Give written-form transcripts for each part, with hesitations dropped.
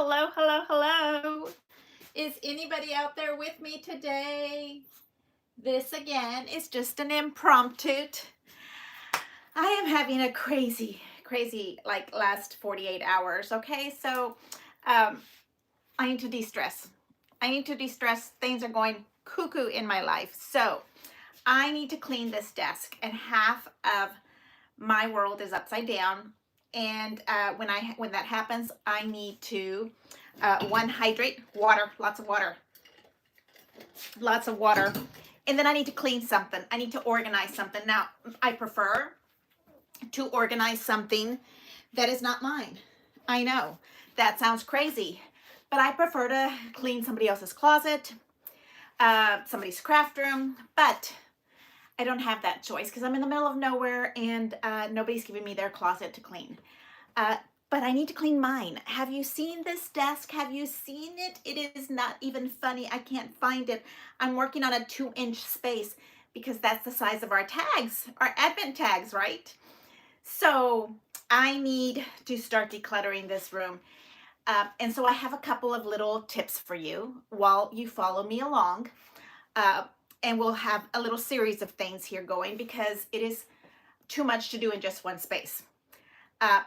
hello, hello, hello. Is anybody out there with me today? This again is just an impromptu. I am having a crazy like last 48 hours, okay? So I need to de-stress. I need to de-stress. Things are going cuckoo in my life. So I need to clean this desk, and half of my world is upside down. And when that happens, I need to hydrate, water, lots of water, and then I need to clean something. I need to organize something. Now, I prefer to organize something that is not mine. I know that sounds crazy, but I prefer to clean somebody else's closet, somebody's craft room, but I don't have that choice because I'm in the middle of nowhere and nobody's giving me their closet to clean. But I need to clean mine. Have you seen this desk? Have you seen it? It is not even funny. I can't find it. I'm working on a 2-inch space because that's the size of our tags, our advent tags, right? So I need to start decluttering this room. And so I have a couple of little tips for you while you follow me along. And we'll have a little series of things here going because it is too much to do in just one space.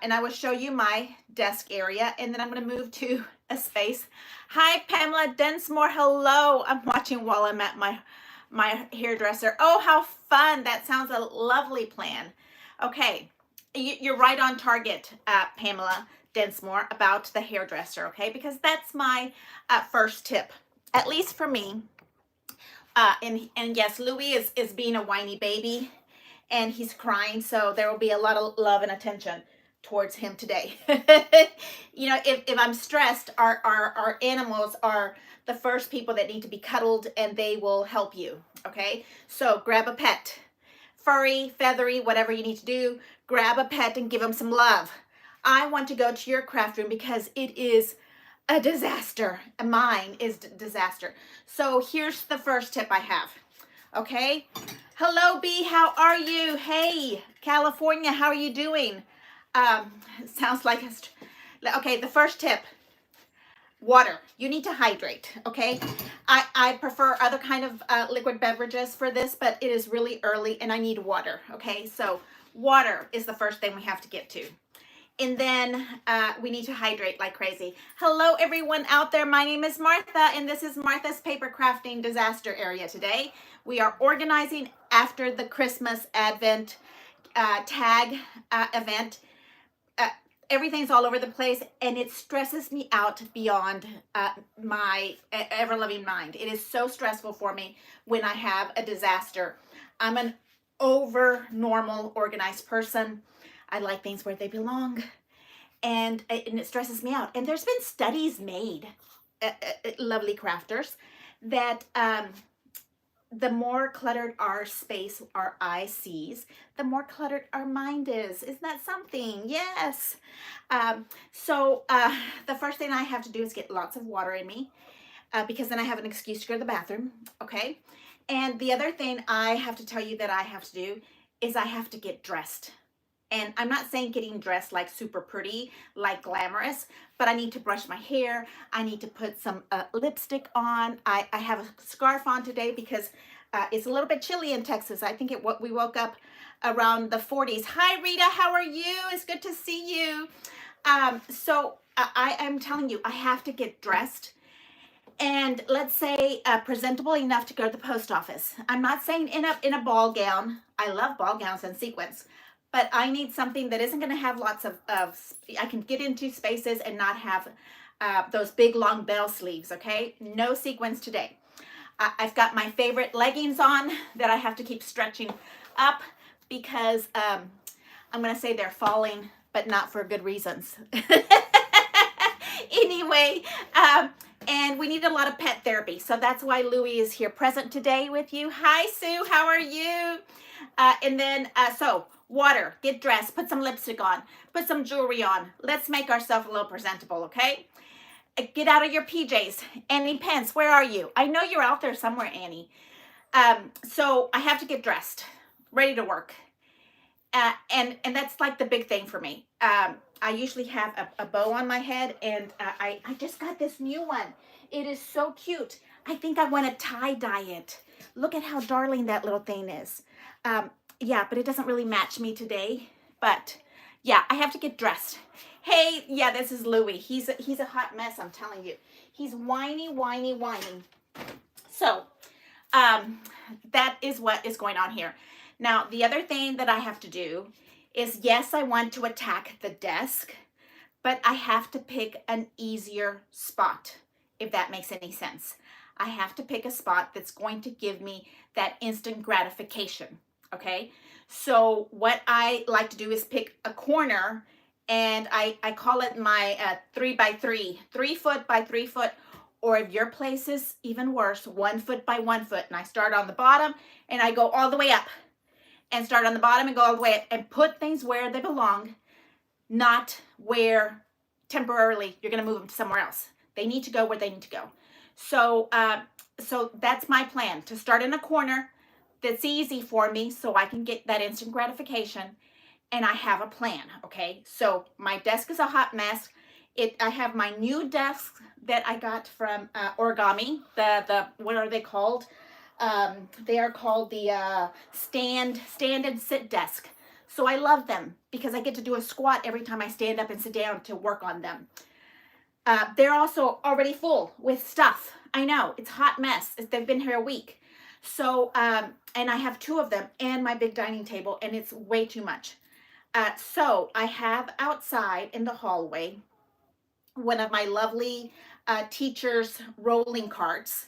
And I will show you my desk area, and then I'm going to move to a space. Hi, Pamela Densmore. Hello. I'm watching while I'm at my hairdresser. Oh, how fun. That sounds a lovely plan. Okay. You're right on target, Pamela Densmore, about the hairdresser, okay? Because that's my first tip, at least for me. And yes, Louis is being a whiny baby, and he's crying, so there will be a lot of love and attention towards him today. You know, if I'm stressed, our animals are the first people that need to be cuddled, and they will help you, okay? So grab a pet, furry, feathery, whatever you need to do. Grab a pet and give them some love. I want to go to your craft room because it is a disaster. Mine is disaster. So here's the first tip I have. Okay. Hello, B. How are you? Hey, California. How are you doing? Sounds like okay. The first tip. Water. You need to hydrate. Okay. I prefer other kind of liquid beverages for this, but it is really early and I need water. Okay. So water is the first thing we have to get to. And then we need to hydrate like crazy. Hello, everyone out there. My name is Martha, and this is Martha's Paper Crafting Disaster Area today. We are organizing after the Christmas Advent tag event. Everything's all over the place, and it stresses me out beyond my ever-loving mind. It is so stressful for me when I have a disaster. I'm an over-normal organized person. I like things where they belong, and it stresses me out. And there's been studies made, lovely crafters, that the more cluttered our space, our eye sees, the more cluttered our mind is. Isn't that something? Yes. So the first thing I have to do is get lots of water in me because then I have an excuse to go to the bathroom, okay? And the other thing I have to tell you that I have to do is I have to get dressed. And I'm not saying getting dressed like super pretty, like glamorous, but I need to brush my hair. I need to put some lipstick on. I have a scarf on today because it's a little bit chilly in Texas. I think we woke up around the 40s. Hi, Rita. How are you? It's good to see you. So I am telling you, I have to get dressed. And let's say presentable enough to go to the post office. I'm not saying in a ball gown. I love ball gowns and sequins. But I need something that isn't going to have lots of, I can get into spaces and not have those big long bell sleeves, okay? No sequins today. I've got my favorite leggings on that I have to keep stretching up because I'm going to say they're falling, but not for good reasons. Anyway, and we need a lot of pet therapy. So that's why Louie is here present today with you. Hi, Sue. How are you? And then, so water, get dressed, put some lipstick on, put some jewelry on. Let's make ourselves a little presentable, okay? Get out of your PJs. Annie Pence, where are you? I know you're out there somewhere, Annie. So I have to get dressed, ready to work. And that's like the big thing for me. I usually have a bow on my head, and I just got this new one. It is so cute. I think I want to tie dye it. Look at how darling that little thing is. Yeah, but it doesn't really match me today. But yeah, I have to get dressed. Hey, yeah, this is Louie. He's a hot mess, I'm telling you. He's whiny, whiny, whiny. So that is what is going on here. Now, the other thing that I have to do is, yes, I want to attack the desk, but I have to pick an easier spot, if that makes any sense. I have to pick a spot that's going to give me that instant gratification, okay? So what I like to do is pick a corner, and I call it my 3x3, 3 foot by 3 foot, or if your place is even worse, 1 foot by 1 foot. And I start on the bottom and I go all the way up, and start on the bottom and go all the way up, and put things where they belong, not where temporarily you're going to move them somewhere else. They need to go where they need to go. So that's my plan, to start in a corner that's easy for me so I can get that instant gratification, and I have a plan, okay? So my desk is a hot mess. I have my new desk that I got from Origami. The what are they called? They are called the stand and sit desk. So I love them because I get to do a squat every time I stand up and sit down to work on them. They're also already full with stuff. I know, it's a hot mess. They've been here a week. So, and I have 2 of them and my big dining table, and it's way too much. So I have outside in the hallway one of my lovely teachers' rolling carts.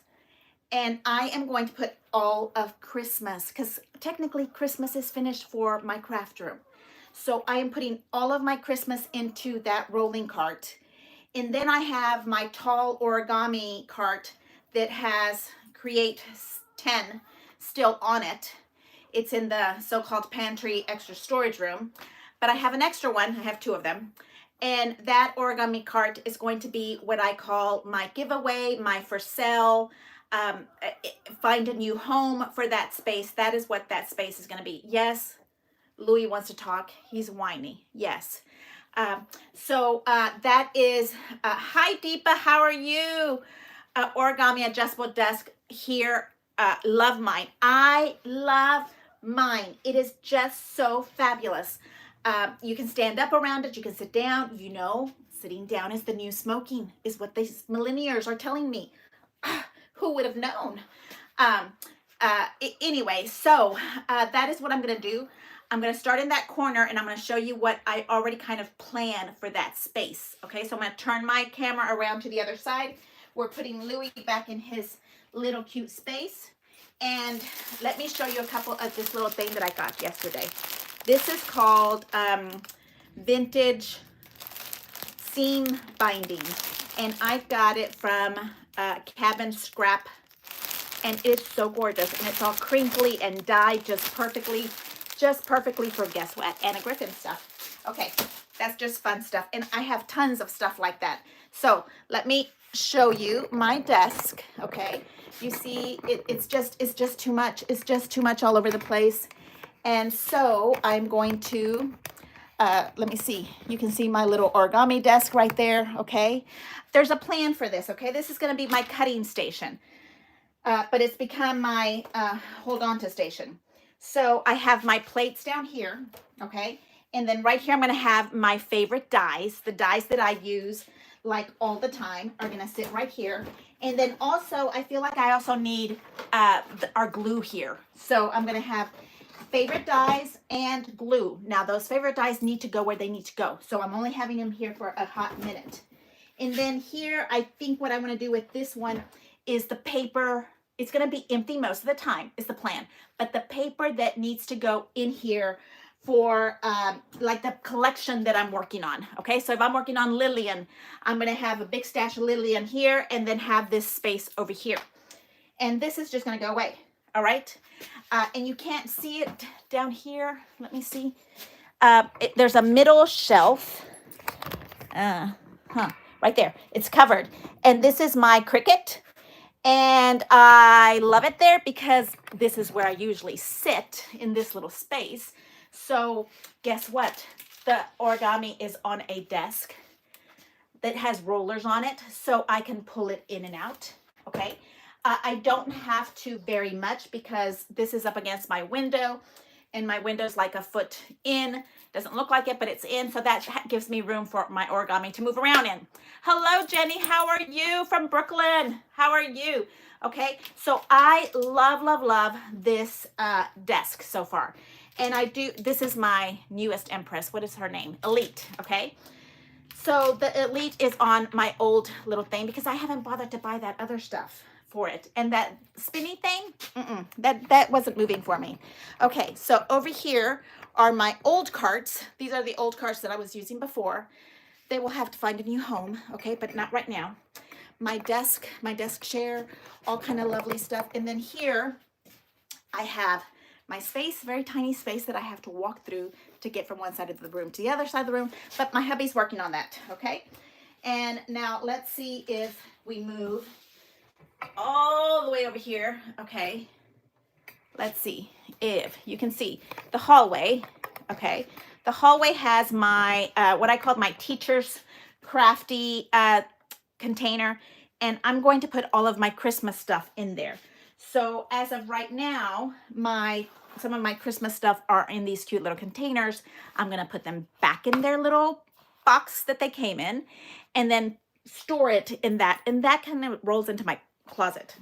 And I am going to put all of Christmas, because technically Christmas is finished for my craft room. So I am putting all of my Christmas into that rolling cart. And then I have my tall origami cart that has Create 10 still on it. It's in the so-called pantry extra storage room. But I have an extra one. I have 2 of them. And that origami cart is going to be what I call my giveaway, my for sale, find a new home for that space. That is what that space is going to be. Yes, Louis wants to talk. He's whiny. Yes. So that is, hi Deepa, how are you? Origami adjustable desk here. Love mine. I love mine. It is just so fabulous. You can stand up around it. You can sit down. You know, sitting down is the new smoking, is what these millennials are telling me. Who would have known? Anyway, so that is what I'm going to do. I'm going to start in that corner, and I'm going to show you what I already kind of plan for that space. Okay, so I'm going to turn my camera around to the other side. We're putting Louis back in his little cute space. And let me show you a couple of this little thing that I got yesterday. This is called vintage seam binding, and I got it from Cabin Scrap, and it's so gorgeous, and it's all crinkly and dyed just perfectly for, guess what, Anna Griffin stuff. Okay, that's just fun stuff, and I have tons of stuff like that. So let me show you my desk. Okay, you see it's just too much. It's just too much all over the place. And so I'm going to, let me see. You can see my little origami desk right there, okay? There's a plan for this, okay? This is going to be my cutting station. But it's become my hold on to station. So I have my plates down here, okay? And then right here I'm going to have my favorite dies. The dies that I use like all the time are going to sit right here. And then also, I feel like I also need our glue here. So I'm going to have favorite dies and glue. Now those favorite dies need to go where they need to go. So I'm only having them here for a hot minute. And then here, I think what I'm going to do with this one is the paper. It's going to be empty most of the time is the plan. But the paper that needs to go in here for like the collection that I'm working on. Okay, so if I'm working on Lillian, I'm going to have a big stash of Lillian here and then have this space over here. And this is just going to go away. All right. And you can't see it down here. Let me see. There's a middle shelf. Right there. It's covered. And this is my Cricut. And I love it there because this is where I usually sit in this little space. So guess what? The origami is on a desk that has rollers on it, so I can pull it in and out, okay? I don't have to very much because this is up against my window, and my window's like a foot in. Doesn't look like it, but it's in, so that gives me room for my origami to move around in. Hello, Jenny, how are you from Brooklyn? How are you? Okay, so I love, love, love this desk so far. And this is my newest Empress. What is her name? Elite, okay? So the Elite is on my old little thing because I haven't bothered to buy that other stuff for it. And that spinny thing, that wasn't moving for me. Okay, so over here are my old carts. These are the old carts that I was using before. They will have to find a new home, okay, but not right now. My desk chair, all kind of lovely stuff. And then here I have my space, very tiny space that I have to walk through to get from one side of the room to the other side of the room, but my hubby's working on that, okay? And now let's see if we move all the way over here, okay? Let's see if you can see the hallway, okay? The hallway has my, what I call my teacher's crafty container, and I'm going to put all of my Christmas stuff in there. So as of right now, some of my Christmas stuff are in these cute little containers. I'm going to put them back in their little box that they came in and then store it in that. And that kind of rolls into my closet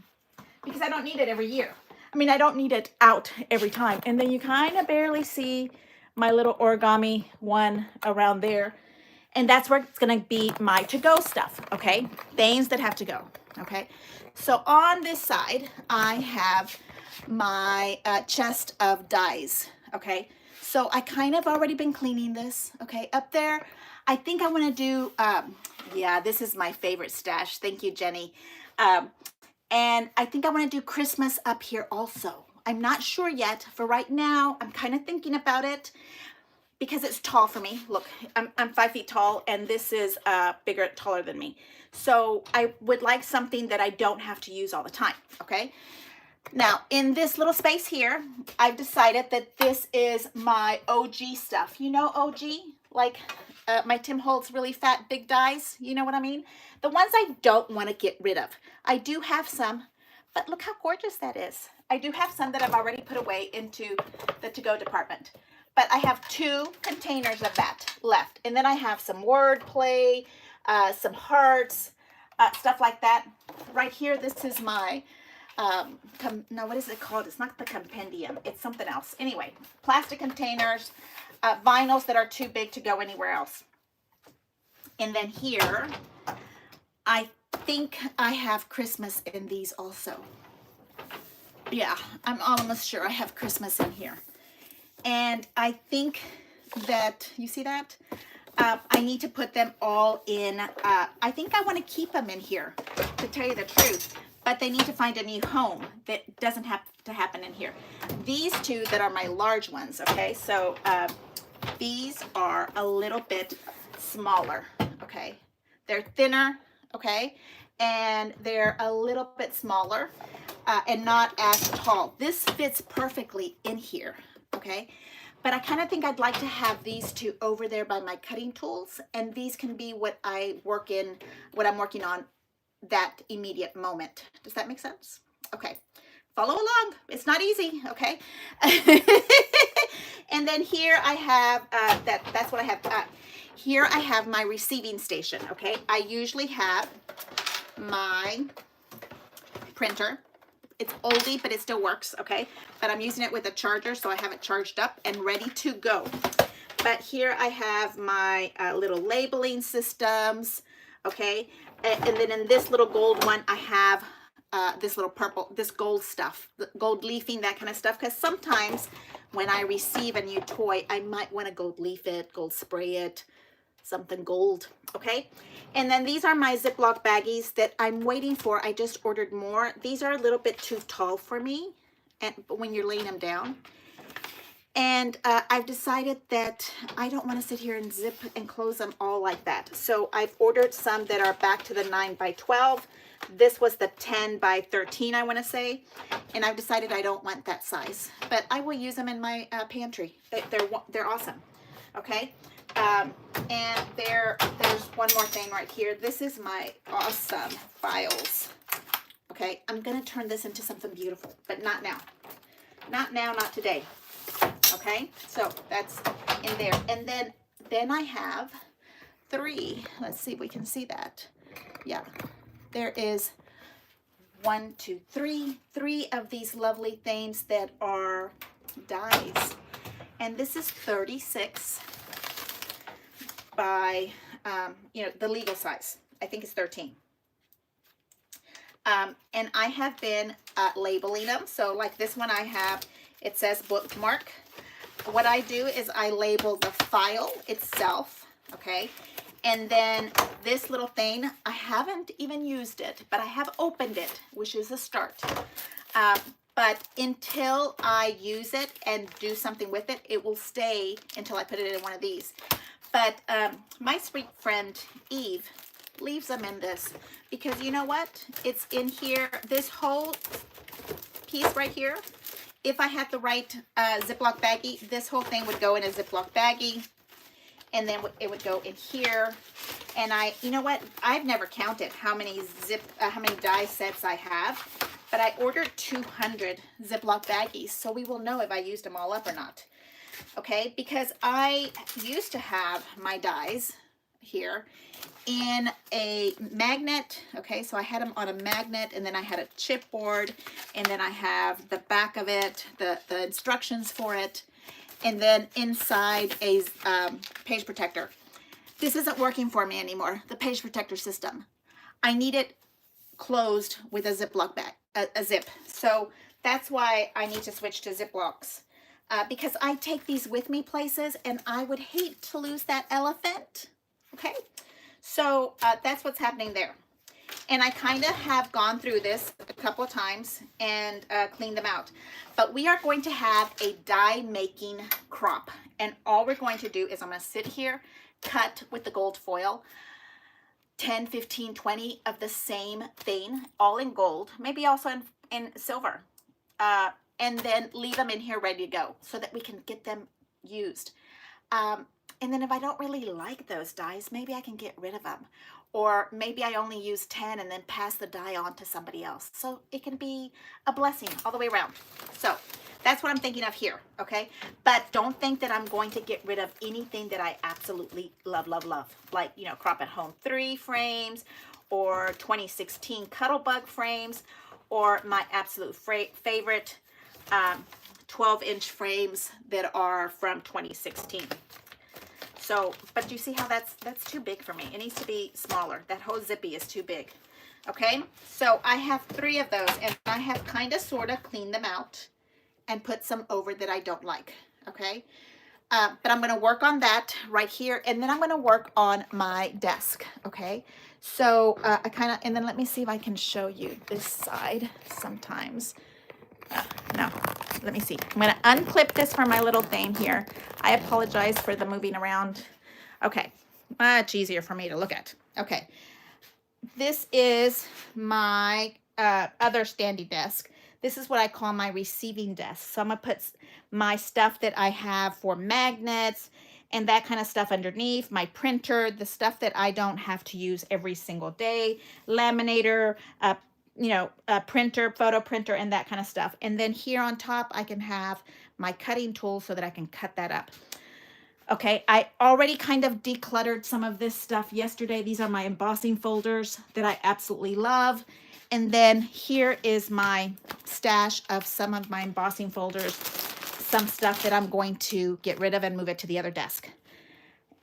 because I don't need it every year. I mean, I don't need it out every time. And then you kind of barely see my little origami one around there. And that's where it's going to be my to-go stuff, okay? Things that have to go, okay? So on this side, I have my chest of dies, okay? So I kind of already been cleaning this, okay? Up there, I think I want to do, yeah, this is my favorite stash. Thank you, Jenny. And I think I want to do Christmas up here also. I'm not sure yet. For right now, I'm kind of thinking about it because it's tall for me. Look, I'm 5 feet tall, and this is taller than me. So I would like something that I don't have to use all the time, okay? Now, in this little space here, I've decided that this is my OG stuff. You know OG? Like my Tim Holtz really fat big dies, you know what I mean? The ones I don't want to get rid of. I do have some, but look how gorgeous that is. I do have some that I've already put away into the to-go department. But I have 2 containers of that left. And then I have some word play, some hearts, stuff like that. Right here, this is my, no, what is it called? It's not the compendium. It's something else. Anyway, plastic containers, vinyls that are too big to go anywhere else. And then here, I think I have Christmas in these also. Yeah, I'm almost sure I have Christmas in here. And I think that, you see that? I need to put them all in. I think I want to keep them in here, to tell you the truth. But they need to find a new home that doesn't have to happen in here. These 2 that are my large ones, okay? So these are a little bit smaller, okay? They're thinner, okay? And they're a little bit smaller and not as tall. This fits perfectly in here, okay? But I kind of think I'd like to have these 2 over there by my cutting tools, and these can be what I'm working on that immediate moment. Does that make sense? Okay, follow along. It's not easy, okay? And then here I have, that's what I have. Here I have my receiving station, okay? I usually have my printer. It's oldie, but it still works, okay? But I'm using it with a charger, so I have it charged up and ready to go. But here I have my little labeling systems, okay? And then in this little gold one, I have this little purple, this gold stuff, gold leafing, that kind of stuff. Because sometimes when I receive a new toy, I might want to gold leaf it, gold spray it, something gold, okay? And then these are my Ziploc baggies that I'm waiting for. I just ordered more. These are a little bit too tall for me, and when you're laying them down. And I've decided that I don't want to sit here and zip and close them all like that. So I've ordered some that are back to the 9 by 12. This was the 10 by 13, I want to say. And I've decided I don't want that size. But I will use them in my pantry. They're awesome. Okay. And there's one more thing right here. This is my awesome files. Okay. I'm going to turn this into something beautiful, but not now. Not now, not today. Okay, so that's in there. And then I have 3. Let's see if we can see that. Yeah, there is 1, 2, 3 of these lovely things that are dies. And this is 36 by, the legal size. I think it's 13. And I have been labeling them. So like this one I have, it says bookmark. What I do is I label the file itself, okay? And then this little thing, I haven't even used it, but I have opened it, which is a start. But until I use it and do something with it, it will stay until I put it in one of these. But my sweet friend Eve leaves them in this because you know what? It's in here, this whole piece right here. If I had the right Ziploc baggie, this whole thing would go in a Ziploc baggie, and then it would go in here. And you know what? I've never counted how many die sets I have, but I ordered 200 Ziploc baggies, so we will know if I used them all up or not. Okay, because I used to have my dies here in a magnet. Okay, so I had them on a magnet, and then I had a chipboard, and then I have the back of it, the instructions for it, and then inside a page protector. This isn't working for me anymore, the page protector system. I need it closed with a Ziploc bag, a zip. So that's why I need to switch to Ziplocs. Because I take these with me places, and I would hate to lose that elephant. Okay, so that's what's happening there. And I kind of have gone through this a couple of times and cleaned them out. But we are going to have a die making crop. And all we're going to do is I'm going to sit here, cut with the gold foil, 10, 15, 20 of the same thing, all in gold, maybe also in silver. And then leave them in here ready to go so that we can get them used. And then if I don't really like those dies, maybe I can get rid of them. Or maybe I only use 10 and then pass the die on to somebody else. So it can be a blessing all the way around. So that's what I'm thinking of here, okay? But don't think that I'm going to get rid of anything that I absolutely love, love, love. Like, Crop at Home 3 frames, or 2016 Cuttlebug frames, or my absolute favorite 12-inch frames that are from 2016. So, but you see how that's too big for me. It needs to be smaller. That whole zippy is too big. Okay, so I have 3 of those, and I have kind of sort of cleaned them out and put some over that I don't like. Okay, but I'm going to work on that right here, and then I'm going to work on my desk. Okay, so and then let me see if I can show you this side sometimes. No, let me see. I'm going to unclip this from my little thing here. I apologize for the moving around. Okay, much easier for me to look at. Okay, this is my other standing desk. This is what I call my receiving desk. So I'm going to put my stuff that I have for magnets and that kind of stuff underneath, my printer, the stuff that I don't have to use every single day, laminator, a printer, photo printer, and that kind of stuff. And then here on top, I can have my cutting tool so that I can cut that up. Okay, I already kind of decluttered some of this stuff yesterday. These are my embossing folders that I absolutely love. And then here is my stash of some of my embossing folders, some stuff that I'm going to get rid of and move it to the other desk.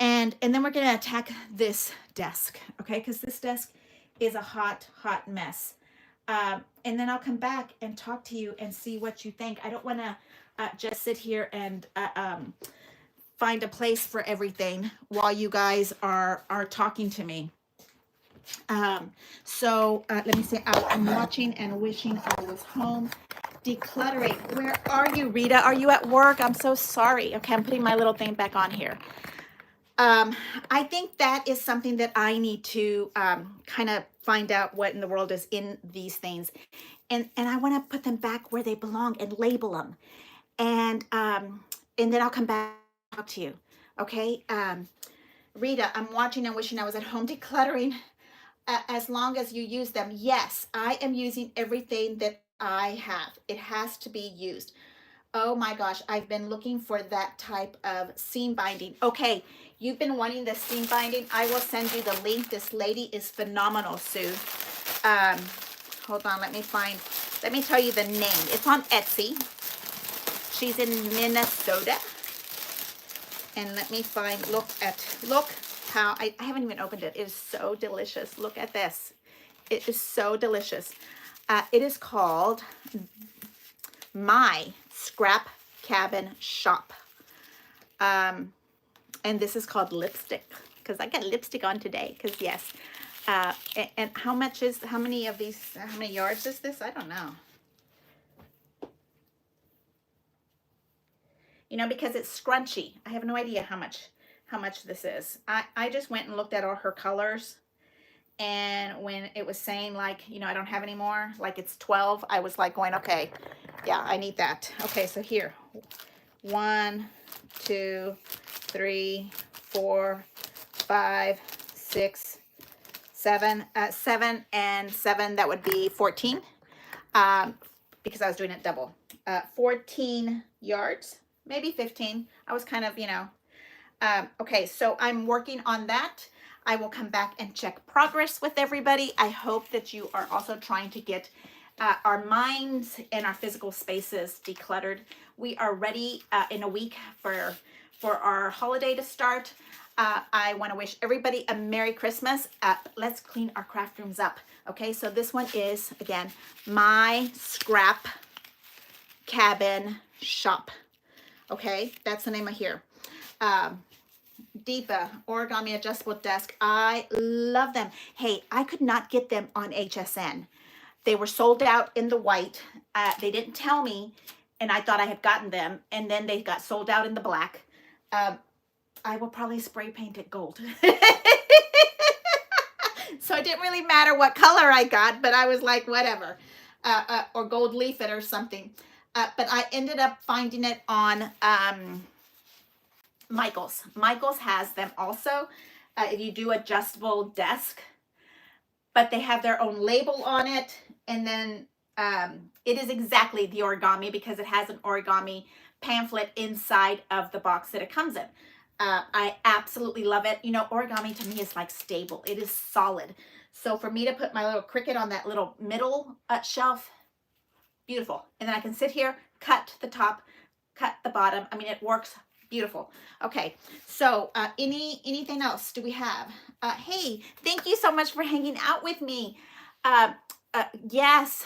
And then we're going to attack this desk, okay, because this desk is a hot, hot mess. And then I'll come back and talk to you and see what you think. I don't want to just sit here and find a place for everything while you guys are talking to me. So let me see. I'm watching and wishing I was home. Decluttering. Where are you, Rita? Are you at work? I'm so sorry. Okay, I'm putting my little thing back on here. I think that is something that I need to kind of find out what in the world is in these things. And I want to put them back where they belong and label them. And then I'll come back to you. Okay? Rita, I'm watching and wishing I was at home. Decluttering. As long as you use them. Yes, I am using everything that I have. It has to be used. Oh my gosh, I've been looking for that type of seam binding. Okay, you've been wanting the seam binding. I will send you the link. This lady is phenomenal, Sue. Hold on, let me tell you the name. It's on Etsy. She's in Minnesota. And let me look how, I haven't even opened it. It is so delicious. Look at this. It is so delicious. It is called My Scrap Cabin Shop. And this is called lipstick, because I got lipstick on today, because yes. And how many yards is this? I don't know. You know, because it's scrunchy. I have no idea how much this is. I just went and looked at all her colors, and when it was saying, like, you know, I don't have any more, like it's 12, I was like going, okay, yeah, I need that. Okay, so here, 1, 2, 3, 4, 5, 6, 7, 7 and 7, that would be 14, because I was doing it double. 14 yards, maybe 15. I was kind of, you know, okay, so I'm working on that. I will come back and check progress with everybody. I hope that you are also trying to get our minds and our physical spaces decluttered. We are ready in a week for our holiday to start. I want to wish everybody a Merry Christmas. Let's clean our craft rooms up. Okay, so this one is, again, My Scrap Cabin Shop. Okay, that's the name of here. Deepa, Origami Adjustable Desk. I love them. Hey, I could not get them on HSN. They were sold out in the white. They didn't tell me, and I thought I had gotten them, and then they got sold out in the black. I will probably spray paint it gold. So it didn't really matter what color I got, but I was like, whatever. Or gold leaf it or something. But I ended up finding it on Michael's. Michael's has them also. If you do adjustable desk, but they have their own label on it. And then it is exactly the origami, because it has an origami pamphlet inside of the box that it comes in. I absolutely love it. You know, origami to me is like stable. It is solid. So for me to put my little Cricut on that little middle shelf, beautiful. And then I can sit here, cut the top, cut the bottom. I mean, it works beautiful. Okay, so anything else do we have? Hey, thank you so much for hanging out with me. Yes,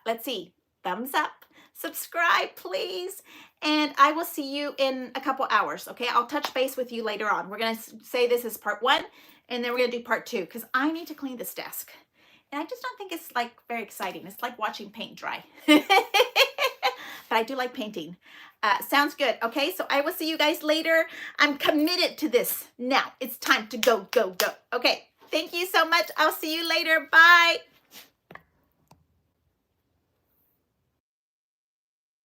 let's see, thumbs up, subscribe, please. And I will see you in a couple hours, okay? I'll touch base with you later on. We're going to say this is part 1, and then we're going to do part 2, because I need to clean this desk. And I just don't think it's like very exciting. It's like watching paint dry. But I do like painting. Sounds good. Okay, so I will see you guys later. I'm committed to this. Now it's time to go, go, go. Okay, thank you so much. I'll see you later. Bye.